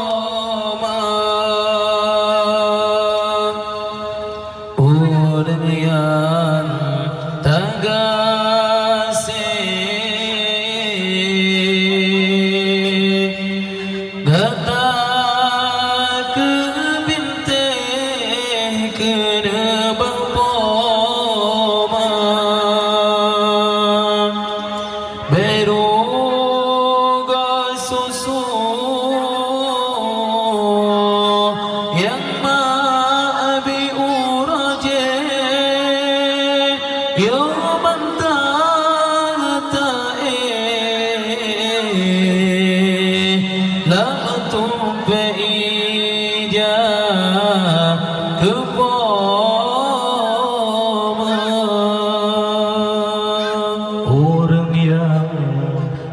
Kepoma orang yang tagasih datang ke bintang kena berpoma beroga susu yang maabi uraje yo bantang tae lama tumpe ija kepoma orang yang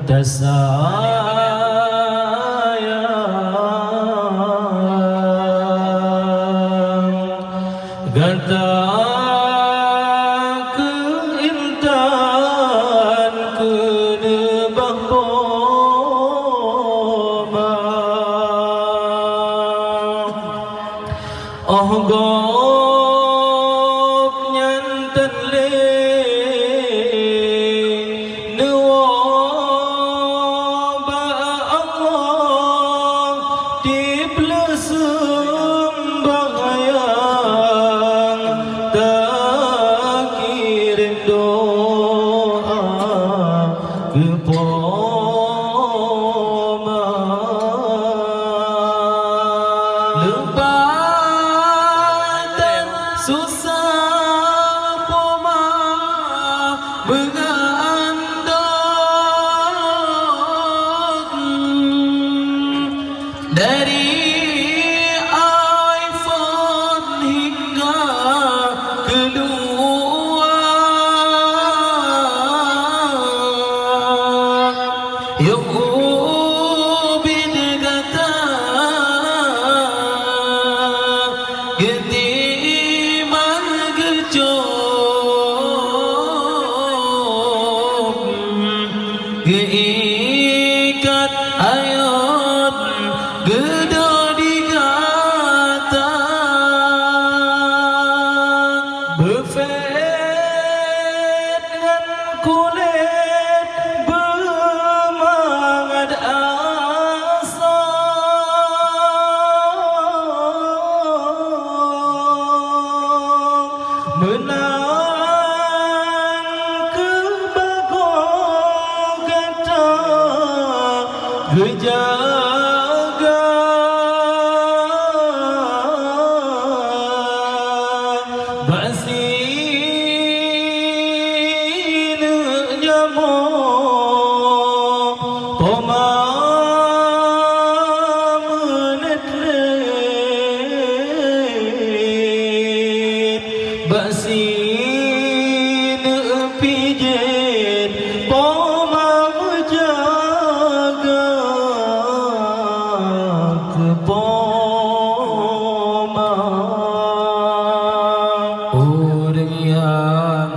tak sayang datang ke intan kena bahpoma oh gop nyantan le nuwa ba Allah di pelesum bahayang tak kirim doa ke poma lebatan susah poma mengandung dari iPhone hingga keluar yang ubin kata getiman gecop geikat ayat geda digata befet dengan kulit bermangat asa menang kebagong kata gejaga basin nyamo poma menetlet basin pijet poma menjaga ke poma orang yang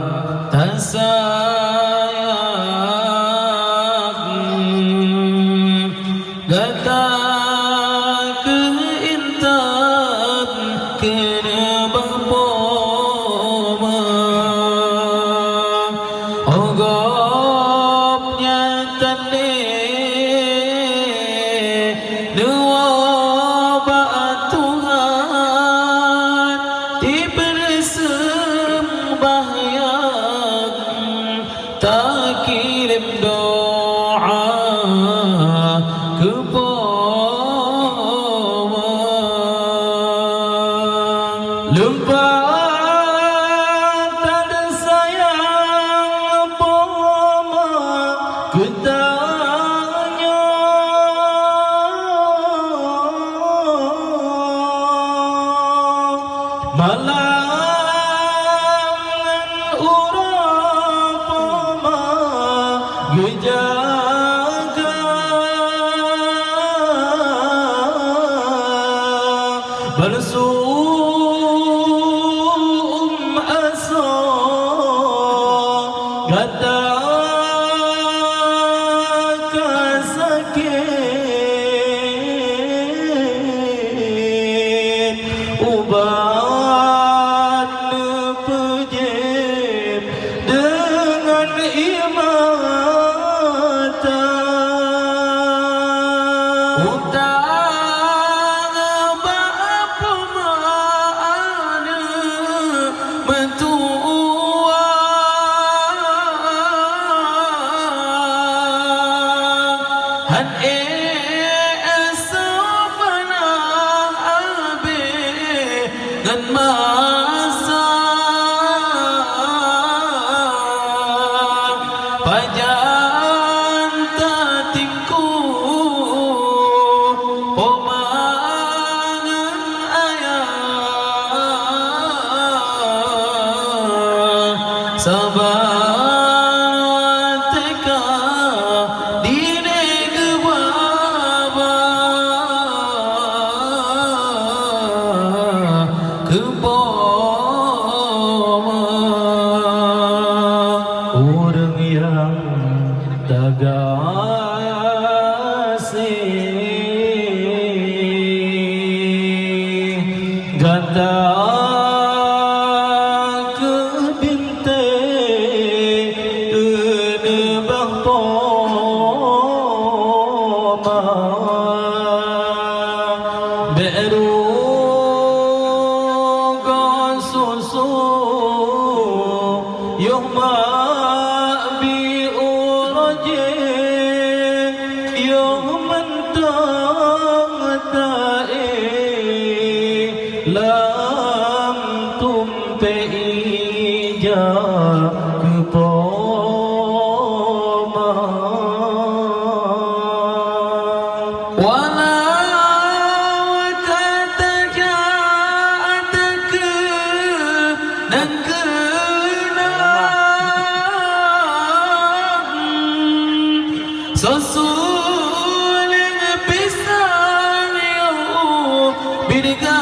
tak sayang datang ke intan kena bahpoma ogopnya tande dua Tuhan diberi sembahyang tak kirim doa ke poma lupa tak ada sayang poma ketanya malangan urang poma gejaga bersum asa kata Orang yang tagasih ganda ke bintang tenebang toma beru susu yung lam tum pe ija ke poma wala kata jatak dan kenang sosul yang pisang yang bidika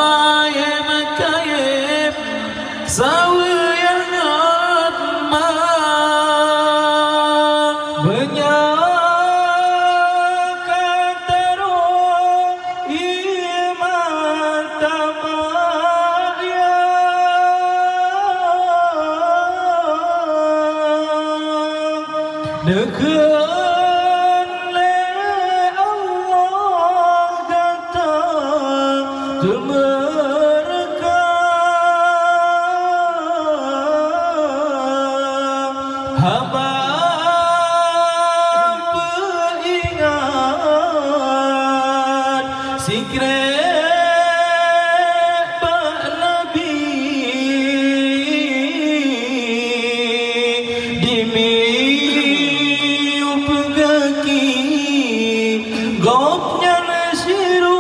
berkayem sawiyan atma banyak terus iman tamaya dekat le Allah datang mereka hamba peringat sikret Pak Nabi dimiup kaki gopnya nasiruga